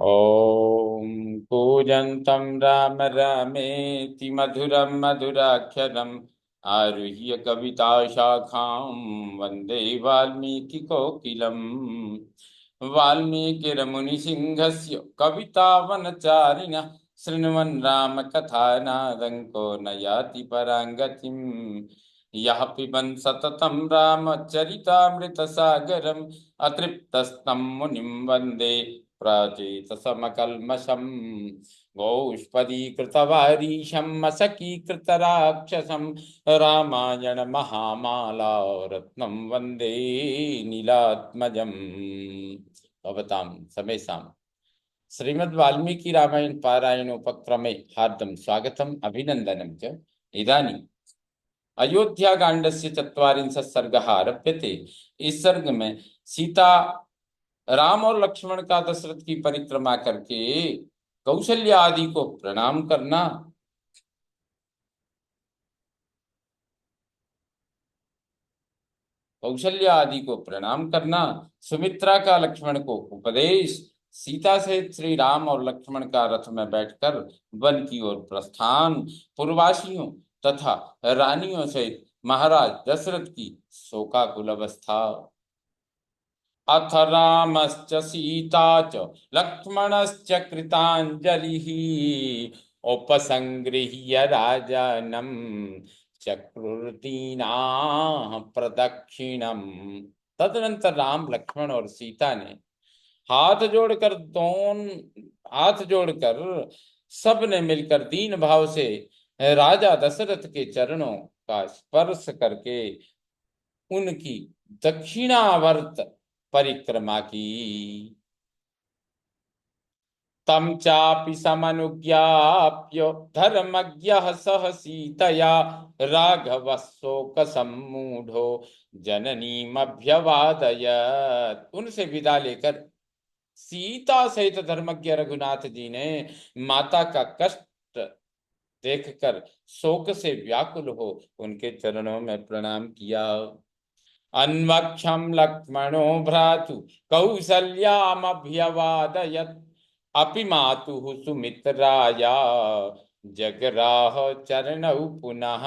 ॐ कूजन्तं राम रामेति मधुरं मधुराक्षरम् आरुह्य कविताशाखां वन्दे वाल्मीकिकोकिलम्। वाल्मीकिरमुनिसिंहस्य कवितावनचारिणः शृण्वन् रामकथानादं न याति परां गतिम्। यः पिबन् सततं रामचरितामृतसागरम् अतृप्तस्तं मुनिं वन्दे प्राचेतसमकल्मषम्। गोष्पदीकृतवारीशं मशकीकृतराक्षसं रामायण महामाला रत्नं वन्दे नीलात्मजम्। भवतां समेषां श्रीमद् वाल्मीकि रामायण पारायणोपक्रमे हार्दं स्वागतम् अभिनन्दनं च। इदानीम् अयोध्याकाण्डस्य 44 सर्गः आरभ्यते। इस सर्ग में सीता, राम और लक्ष्मण का दशरथ की परिक्रमा करके कौशल्या आदि को प्रणाम करना, कौशल्या आदि को प्रणाम करना, सुमित्रा का लक्ष्मण को उपदेश, सीता सहित श्री राम और लक्ष्मण का रथ में बैठकर वन की ओर प्रस्थान, पूर्ववासियों तथा रानियों सहित महाराज दशरथ की शोकाकुल अवस्था। अथ रामश्च सीता च लक्ष्मणश्च कृताञ्जलिः उपसंगृह्य राजानं चक्रुर्दीनाः प्रदक्षिणम्। तदनंतर राम, लक्ष्मण और सीता ने हाथ जोड़कर सब ने मिलकर दीन भाव से राजा दशरथ के चरणों का स्पर्श करके उनकी दक्षिणावर्त परिक्रमा की। तम चापि समनुज्ञाप्य धर्मज्ञः सह सीतया राघवः शोकसम्मूढो जननीमभ्यवादयत्। उनसे विदा लेकर सीता सहित धर्मज्ञ रघुनाथ जी ने माता का कष्ट देखकर शोक से व्याकुल हो उनके चरणों में प्रणाम किया। अन्वक्षम लक्ष्मणो भ्रातु कौसल्यामभ्यवादयत् अपि मातुः सुमित्राया जगराह चरणौ पुनः।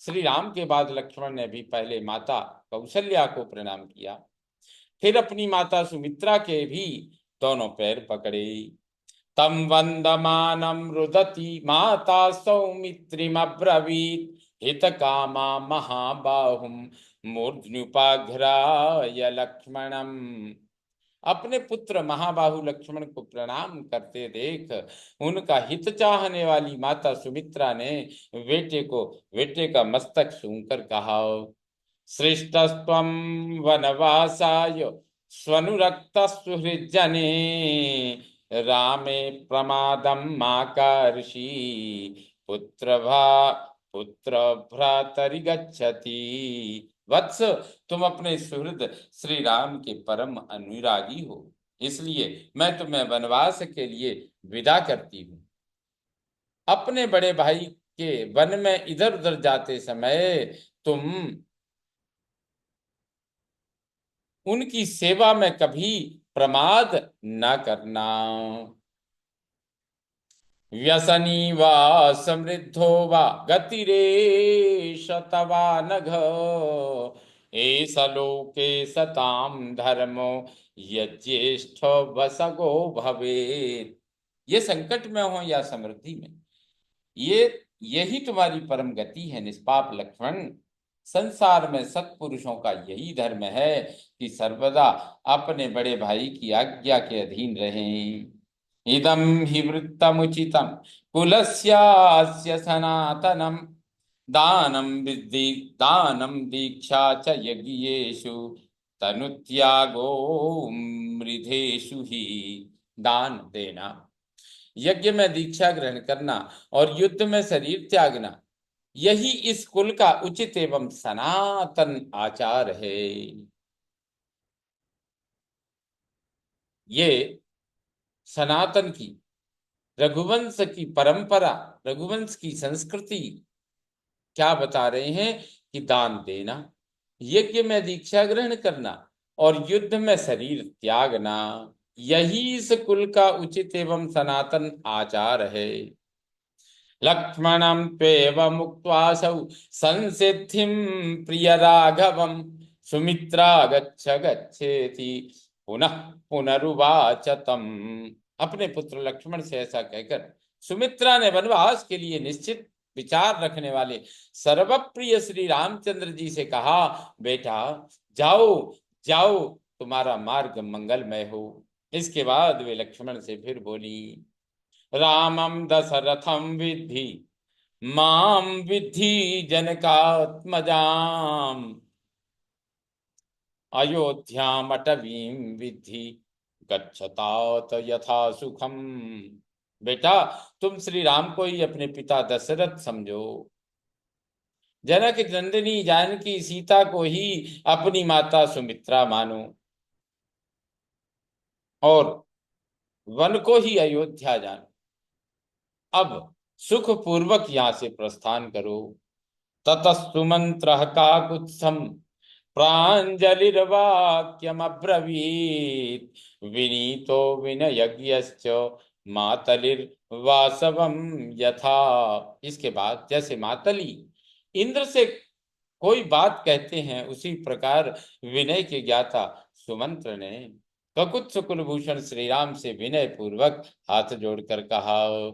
श्री राम के बाद लक्ष्मण ने भी पहले माता कौशल्या को प्रणाम किया, फिर अपनी माता सुमित्रा के भी दोनों पैर पकड़े। तम वंदमानं रुदति माता सौमित्रिमब्रवीत् हित कामा महाबाहुम मूर्ध्न्युपाघ्राय लक्ष्मणम। अपने पुत्र महाबाहु लक्ष्मण को प्रणाम करते देख उनका हित चाहने वाली माता सुमित्रा ने बेटे का मस्तक सूंघकर कहा, श्रेष्ठस्त्वं वनवासाय स्वनुरक्त सुहृज्जने रामे प्रमादं मा कर्षि पुत्र भ्रातरि गच्छति। वत्स, तुम अपने सुहृद श्री राम के परम अनुरागी हो, इसलिए मैं तुम्हें वनवास के लिए विदा करती हूँ। अपने बड़े भाई के वन में इधर उधर जाते समय तुम उनकी सेवा में कभी प्रमाद न करना। व्यसनी वा समृद्धो वा गतिरेष तवा नघ एष लोके सताम धर्मो यज्येष्ठ वसगो भवेत्। ये संकट में हो या समृद्धि में, ये यही तुम्हारी परम गति है निष्पाप लक्ष्मण। संसार में सत्पुरुषों का यही धर्म है कि सर्वदा अपने बड़े भाई की आज्ञा के अधीन रहें। इदं हि वृत्तमुचितं कुलस्यास्य सनातनम् दानं विद्धि दानं दीक्षा च यज्ञेषु तनुत्यागो मृधेषु ही। दान देना, यज्ञ में दीक्षा ग्रहण करना और युद्ध में शरीर त्यागना, यही इस कुल का उचित एवं सनातन आचार है। ये सनातन की, रघुवंश की परंपरा, रघुवंश की संस्कृति क्या बता रहे हैं कि दान देना, यज्ञ में दीक्षा ग्रहण करना और युद्ध में शरीर त्यागना, यही इस कुल का उचित एवं सनातन आचार है। लक्ष्मणं त्वेव मुक्त्वासौ संसिद्धिं प्रिय राघवं सुमित्रा गच्छ गच्छेति पुनः पुनरुवाच तम। अपने पुत्र लक्ष्मण से ऐसा कहकर सुमित्रा ने वनवास के लिए निश्चित विचार रखने वाले सर्वप्रिय श्री रामचंद्र जी से कहा, बेटा जाओ जाओ, तुम्हारा मार्ग मंगलमय हो। इसके बाद वे लक्ष्मण से फिर बोली, रामं दशरथं विद्धि मां विद्धि जनकात्मजाम् अयोध्यामटवीं विद्धि गच्छतात यथा सुखम। बेटा तुम श्री राम को ही अपने पिता दशरथ समझो, जनक नंदिनी जानकी सीता को ही अपनी माता सुमित्रा मानो, और वन को ही अयोध्या जानो। अब सुख पूर्वक यहाँ से प्रस्थान करो। ततस्तु मंत्र काकुत्स्थम प्राञ्जलिर्वाक्यमब्रवीत् विनीतो विनयज्ञश्च मातलिर्वासवं यथा। इसके बाद जैसे मातली इंद्र से कोई बात कहते हैं, उसी प्रकार विनय के ज्ञाता सुमंत्र ने ककुत्स कुलभूषण श्री राम से विनय पूर्वक हाथ जोड़कर कहा,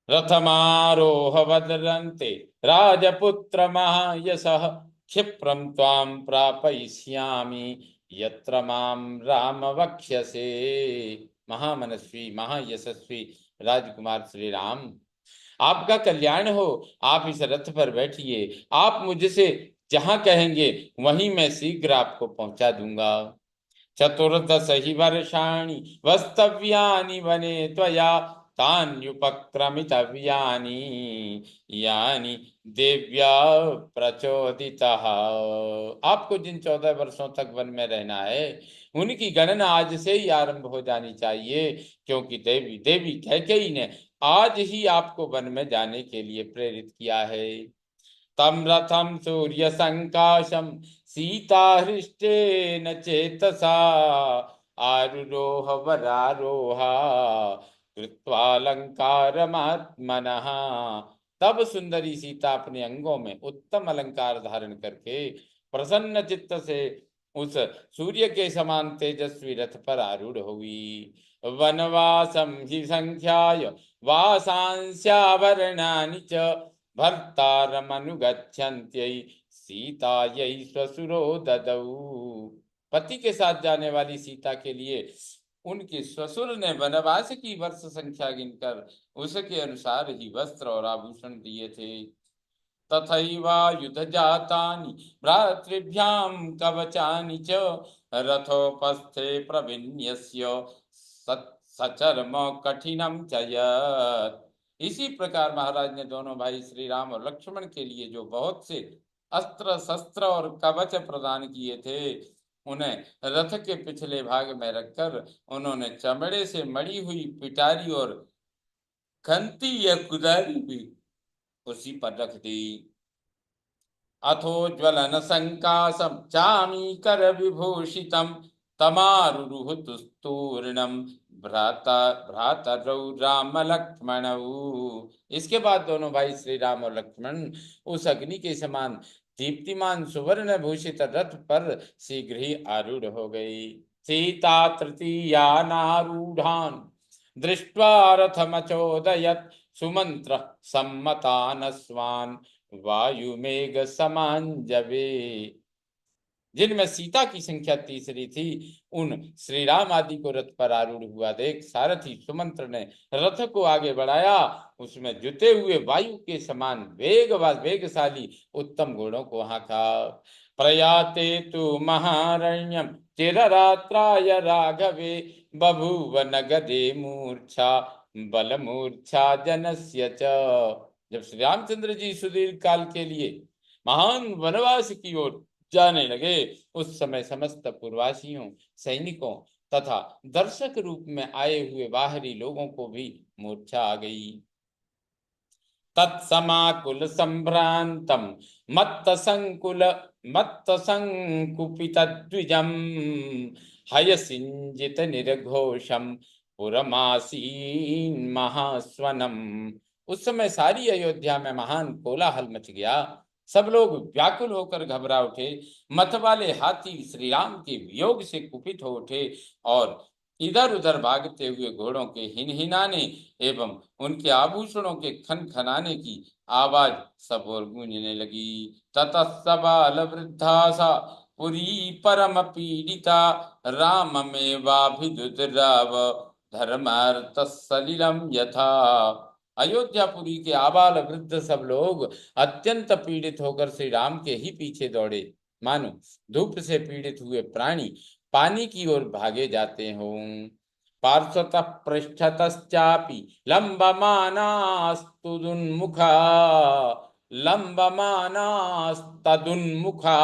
रथमारोह वदन्ते राजपुत्र महायशः क्षिप्रं त्वां प्रापयिष्यामि यत्र मां राम वक्ष्यसे। महामनस्वी महायशस्वी राजकुमार श्री राम, आपका कल्याण हो। आप इस रथ पर बैठिए, आप मुझसे जहां कहेंगे वहीं मैं शीघ्र आपको पहुंचा दूंगा। चतुर्दश ही वर्षाणि वस्तव्यानि वने त्वया तान्युपक्रमितव्यानि यानि देव्या प्रचोदितः। आपको जिन 14 वर्षों तक वन में रहना है उनकी गणना आज से ही आरंभ हो जानी चाहिए, क्योंकि देवी देवी कैकेयी ने आज ही आपको वन में जाने के लिए प्रेरित किया है। तम रथम सूर्य संकाशम सीता हृष्टेन चेतसा आरुरोह वरारोहा कृत्वालंकारमात्मनः। तब सुंदरी सीता अपने अंगों में उत्तम अलंकार धारण करके प्रसन्न चित्त से उस सूर्य के समान तेजस्वी रथ पर आरूढ़ हुई। वनवासम ही संख्याय वासांस्यावरणानि च भर्तारमनुगच्छन्त्यै सीतायै श्वशुरो ददौ। पति के साथ जाने वाली सीता के लिए उनके ससुर ने वनवास की वर्ष संख्या गिनकर उसके अनुसार ही वस्त्र और आभूषण दिए थे। तथैवायुध जातानि भ्रातृभ्यां कवचानि च रथोपस्थे प्रविन्यस्य सचर्म कठिनम च यत्। इसी प्रकार महाराज ने दोनों भाई श्री राम और लक्ष्मण के लिए जो बहुत से अस्त्र शस्त्र और कवच प्रदान किए थे, उन्हें रथ के पिछले भाग में रखकर उन्होंने चमड़े से मड़ी हुई पिटारी और खंती या कुदारी भी उसी पर रख दी। अथोज्वलन संकाशम चामीकर विभूषितम तमारुरुह तुस्तूर्णम भ्राता भ्रातरौ राम लक्ष्मणौ। इसके बाद दोनों भाई श्री राम और लक्ष्मण उस अग्नि के समान दीप्तिमान सुवर्ण भूषित रथ पर शीघ्र ही आरूढ़ हो गई। सीता तृतीयानारूढ़ान् दृष्ट्वा रथमचोदयत् सुमंत्र सम्मतानस्वान् वायुमेघ समांजवे। जिनमें सीता की संख्या तीसरी थी, उन श्री राम आदि को रथ पर आरूढ़ हुआ देख सारथी सुमंत्र ने रथ को आगे बढ़ाया। उसमें जुते हुए वायु के समान वेगशाली उत्तम घोड़ों को हाँका। प्रयाते तु महारण्यम चिररात्राय राघवे बभूव नगदे मूर्छा बल मूर्छा जनस्य च। जब श्री रामचंद्र जी सुदीर्घ काल के लिए महान वनवास की ओर जाने लगे, उस समय समस्त पूर्ववासियों सैनिकों तथा दर्शक रूप में आए हुए बाहरी लोगों को भी मूर्छा आ गई। तत्समाकुल संभ्रांतम मत्त संकुपित द्विजम हयसिंजित निर्घोषम पुरमासीन महास्वनम। उस समय सारी अयोध्या में महान कोलाहल मच गया। सब लोग व्याकुल होकर घबरा उठे। मत वाले हाथी श्री राम के वियोग से कुपित हो उठे और इधर उधर भागते हुए घोड़ों के हिनहिनाने एवं उनके आभूषणों के खनखनाने की आवाज सब ओर गूंजने लगी। ततः सबाल वृद्धा सा पुरी परम पीड़िता राममेवाभिदुद्राव धर्मार्थ सलिलम यथा। अयोध्यापुरी के आबाल वृद्ध सब लोग अत्यंत पीड़ित होकर श्री राम के ही पीछे दौड़े, मानो धूप से पीड़ित हुए प्राणी पानी की ओर भागे जाते हों। पार्श्वतः पृष्ठतश्चापि लंबमानास्तुदुन्मुखा लंबमानास्तदुन्मुखा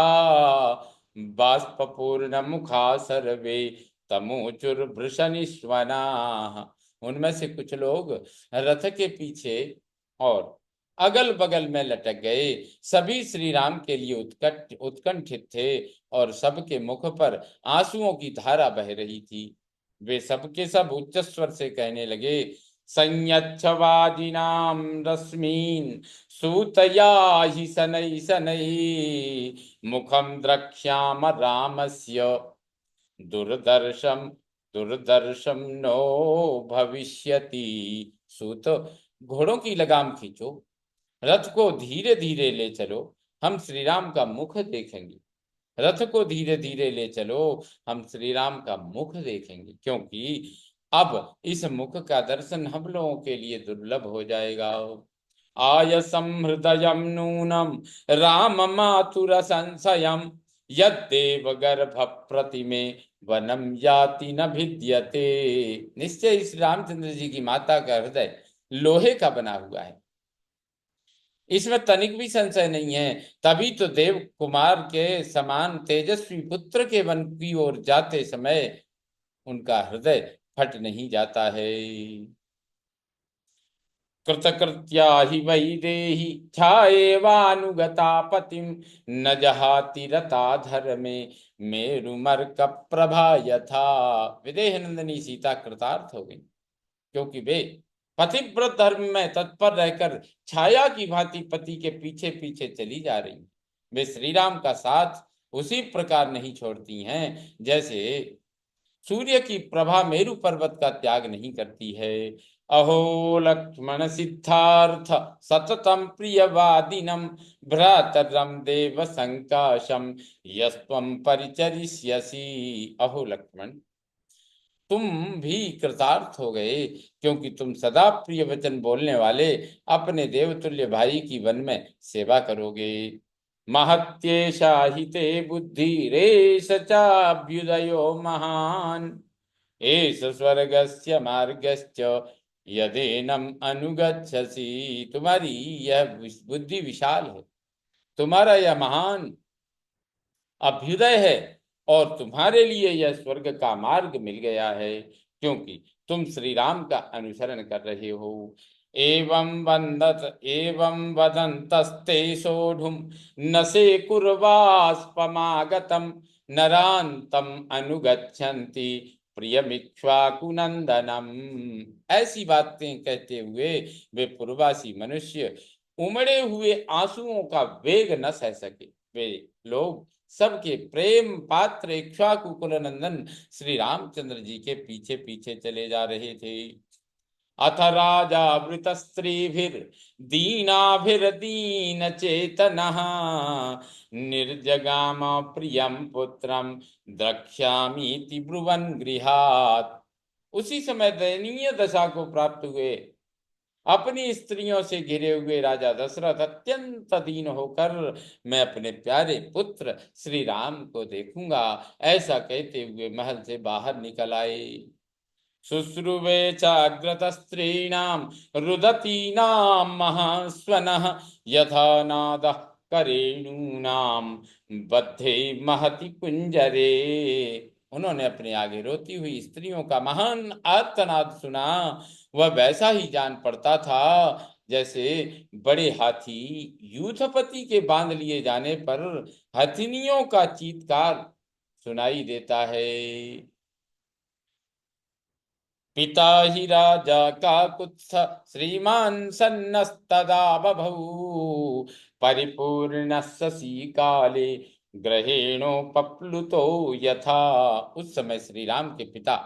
बाष्पूर्ण मुखा सर्वे तमोचुर्भृशनिश्वनाः। उनमें से कुछ लोग रथ के पीछे और अगल बगल में लटक गए। सभी श्री राम के लिए उत्कंठित थे और सबके मुख पर आंसुओं की धारा बह रही थी। वे सबके सब उच्च स्वर से कहने लगे, संयच्छवादिनां रश्मीन सूतया हि शनै शनै मुखम द्रक्ष्याम रामस्य दुर्दर्शम दुर्दर्शम नो भविष्यति। सूत, घोड़ों की लगाम खींचो, रथ को धीरे धीरे ले चलो, हम श्री राम का मुख देखेंगे। रथ को धीरे धीरे ले चलो, हम श्री राम का मुख देखेंगे, क्योंकि अब इस मुख का दर्शन हम लोगों के लिए दुर्लभ हो जाएगा। आयसं हृदयं नूनं राम मातुर संशयम् यद्देव गर्भ प्रतिमे वनम याति न भिद्यते। निश्चय इस रामचंद्र जी की माता का हृदय लोहे का बना हुआ है, इसमें तनिक भी संशय नहीं है। तभी तो देव कुमार के समान तेजस्वी पुत्र के वन की ओर जाते समय उनका हृदय फट नहीं जाता है। कृतकृत्या हि वैदेही छाएवानुगता पतिम न जहाति रता धर्मे मेरुमर्क प्रभा यथा। विदेह नंदिनी सीता कृतार्थ हो गई, क्योंकि वे पतिव्रत धर्म में तत्पर रहकर छाया की भांति पति के पीछे पीछे चली जा रही। वे श्री राम का साथ उसी प्रकार नहीं छोड़ती हैं जैसे सूर्य की प्रभा मेरु पर्वत का त्याग नहीं करती है। अहो लक्ष्मण सिद्धार्थ सततम प्रियवादिनम भ्रातरम देव संकाशम यस्त्वं परिचरिष्यसि। अहो लक्ष्मण, तुम भी कृतार्थ हो गए, क्योंकि तुम सदा प्रिय वचन बोलने वाले अपने देवतुल्य भाई की वन में सेवा करोगे। महत्येषा हि ते बुद्धिरेष चाभ्युदयो महान् एष स्वर्गस्य मार्गश्च यदेनम अनुगच्छसि। तुम्हारी यह बुद्धि विशाल है, तुम्हारा यह महान अभ्युदय है और तुम्हारे लिए यह स्वर्ग का मार्ग मिल गया है, क्योंकि तुम श्री राम का अनुसरण कर रहे हो। एवं वदन्तस्ते सोढ़ुम न से कुर्वास्पमागतम नरांतम अनुगच्छन्ति प्रियमिक्ष्वाकुनंदनम। ऐसी बातें कहते हुए वे पूर्वासी मनुष्य उमड़े हुए आंसुओं का वेग न सह सके। वे लोग सबके प्रेम पात्र इक्ष्वाकु कुलनंदन श्री रामचंद्र जी के पीछे पीछे चले जा रहे थे। अथ राजा वृत स्त्रीभिर दीनाभिर्दीन चेतनः निर्जगाम प्रियम पुत्रम द्रक्ष्यामीति ब्रुवन् गृहात्। उसी समय दयनीय दशा को प्राप्त हुए अपनी स्त्रियों से घिरे हुए राजा दशरथ अत्यंत दीन होकर मैं अपने प्यारे पुत्र श्री राम को देखूंगा, ऐसा कहते हुए महल से बाहर निकल आए। शुश्रुवे चाग्रत स्त्रीणां रुदतीनां महास्वनः यथा नादः करेणूनां बद्धे महति कुंजरे। उन्होंने अपने आगे रोती हुई स्त्रियों का महान आर्तनाद सुना। वह वैसा ही जान पड़ता था जैसे बड़े हाथी यूथपति के बांध लिए जाने पर हथिनियों का चीत्कार सुनाई देता है। पिता हि राजा काकुत्स्थ श्रीमान् सन्नस्तदा बभौ परिपूर्णस्य काले ग्रहेणोपप्लुतो यथा। उस समय श्री राम के पिता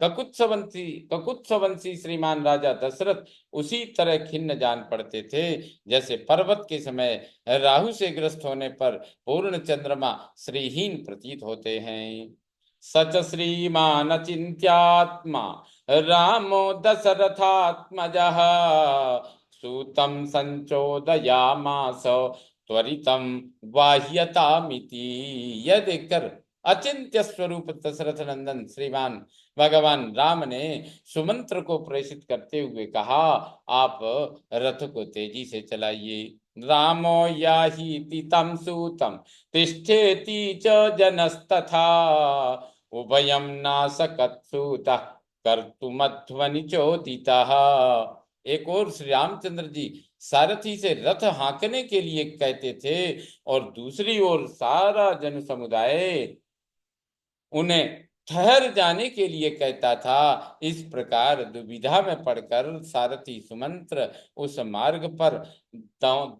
ककुत्सवंशी श्रीमान राजा दशरथ उसी तरह खिन्न जान पड़ते थे जैसे पर्वत के समय राहु से ग्रस्त होने पर पूर्ण चंद्रमा श्रीहीन प्रतीत होते हैं। सच श्रीमान चिंत्यात्मा रामो दशरथात्मजः सूतं संचोदयामास त्वरितं बाह्यतामिति। यह देखकर अचिंत्य स्वरूप दशरथ नंदन श्रीमान भगवान राम ने सुमंत्र को प्रेषित करते हुए कहा, आप रथ को तेजी से चलाइए। रामो याहीति तं सूतं तिष्ठेति च जनस्तथा उभयं नासकत्सूतः कर्तुमध्वनि चोदितः। एक और श्री रामचंद्र जी सारथी से रथ हाँकने के लिए कहते थे और दूसरी ओर सारा जन समुदाय उन्हें ठहर जाने के लिए कहता था। इस प्रकार दुविधा में पड़कर सारथी सुमंत्र उस मार्ग पर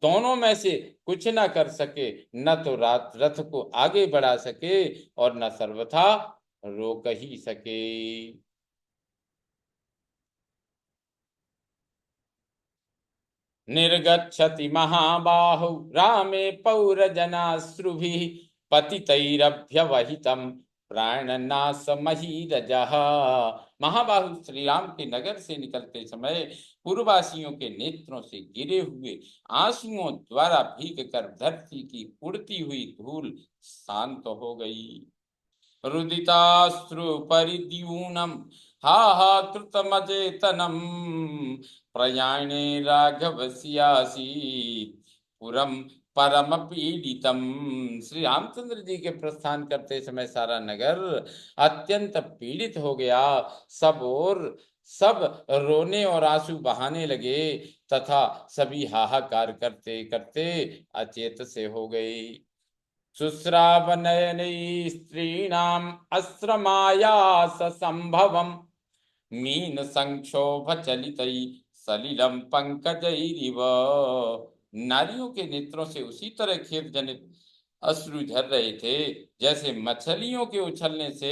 दोनों में से कुछ न कर सके, न तो रथ को आगे बढ़ा सके और न सर्वथा रोक ही सके। निर्गच्छति महाबाहु रामे पौरजनाश्रुभिः पतितैरभ्यवहितं प्राणनाशमहीरजः। महाबाहु श्री राम के नगर से निकलते समय पूर्ववासियों के नेत्रों से गिरे हुए आंसुओं द्वारा भीग कर धरती की उड़ती हुई धूल शांत हो गई। रुदिताश्रु परिद्यूनम हा हा कृतमचेतनम प्रयाणे राघवस्यासीत् पुरम परम पीड़ितम। श्री रामचंद्र जी के प्रस्थान करते समय सारा नगर अत्यंत पीड़ित हो गया। सब रोने और आंसू बहाने लगे तथा सभी हाहाकार करते करते अचेत से हो गए। शुश्रावनयनैः स्त्रीणाम् अस्रमायास संभवम् मीन संक्षोभ चलितै सलिलम पंकजैरिव। नारियों के नेत्रों से उसी तरह खेद जनित अश्रु झर रहे थे जैसे मछलियों के उछलने से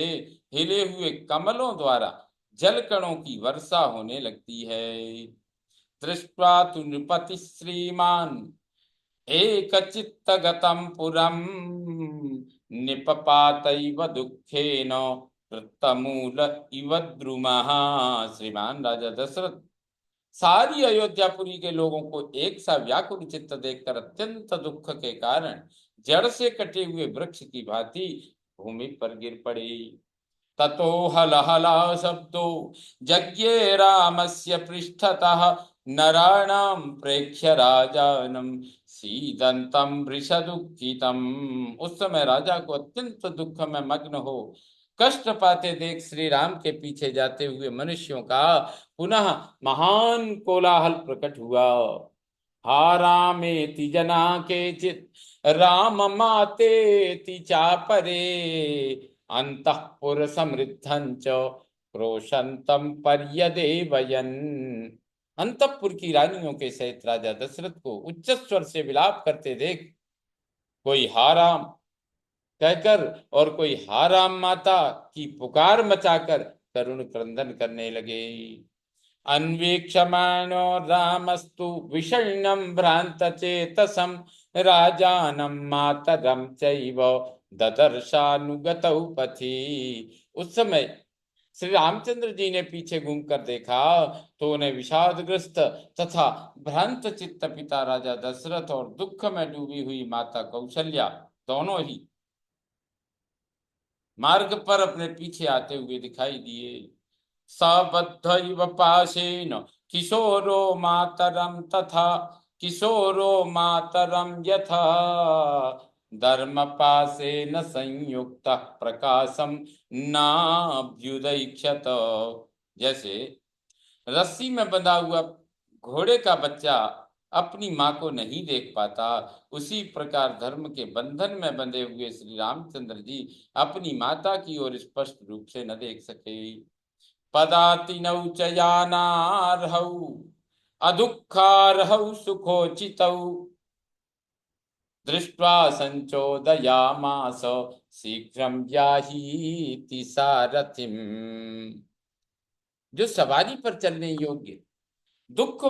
हिले हुए कमलों द्वारा जल कणों की वर्षा होने लगती है। दृष्ट्वा तु नृपति श्रीमान एकचित्तगतं पुरं निपपातैव दुःखेन कृतमूल इव द्रुमः। श्रीमान राजा दशरथ सारी अयोध्यापुरी के लोगों को एक सा व्याकुल चित्त देखकर अत्यंत दुख के कारण जड़ से कटे हुए वृक्ष की भांति भूमि पर गिर पड़े। ततो हलहला शब्दो जज्ञे रामस्य पृष्ठतः नराणां प्रेक्ष्य राजानं सीदंतं वृषदुःखितम्। उस समय राजा को अत्यंत दुख में मग्न हो कष्ट पाते देख श्री राम के पीछे जाते हुए मनुष्यों का पुनः महान कोलाहल प्रकट हुआ। हा रामेति जना केचित् राम मातेति चापरे अंतःपुर समृद्धं च क्रोशंतम पर्यदेवयन्। अंतःपुर की रानियों के सहित राजा दशरथ को उच्च स्वर से विलाप करते देख कोई हा राम कहकर और कोई हा राम माता की पुकार मचाकर करुण क्रंदन करने लगे। अन्वीक्षमाणो रामस्तु विषण्णं भ्रान्तचेतसं राजानं मातरं चैव ददर्शानुगतौ पथि। उस समय श्री रामचंद्र जी ने पीछे घूमकर देखा तो उन्हें विषादग्रस्त तथा भ्रांत चित्त पिता राजा दशरथ और दुख में डूबी हुई माता कौशल्या दोनों ही मार्ग पर अपने पीछे आते हुए दिखाई दिए। सबद्धैव पाशेन किशोरो मातरं तथा किशोरो मातरं यथा धर्मपाशेन संयुक्तः प्रकाशम नाभ्युदैक्षत। जैसे रस्सी में बंधा हुआ घोड़े का बच्चा अपनी माँ को नहीं देख पाता, उसी प्रकार धर्म के बंधन में बंधे हुए श्री रामचंद्र जी अपनी माता की ओर स्पष्ट रूप से न देख सके। पदातिनौ च यानार्हौ अदुःखार्हौ सुखोचितौ दृष्ट्वा संचोदयामास शीघ्रं व्याहीति सारथिम्। जो सवारी पर चलने योग्य, दुख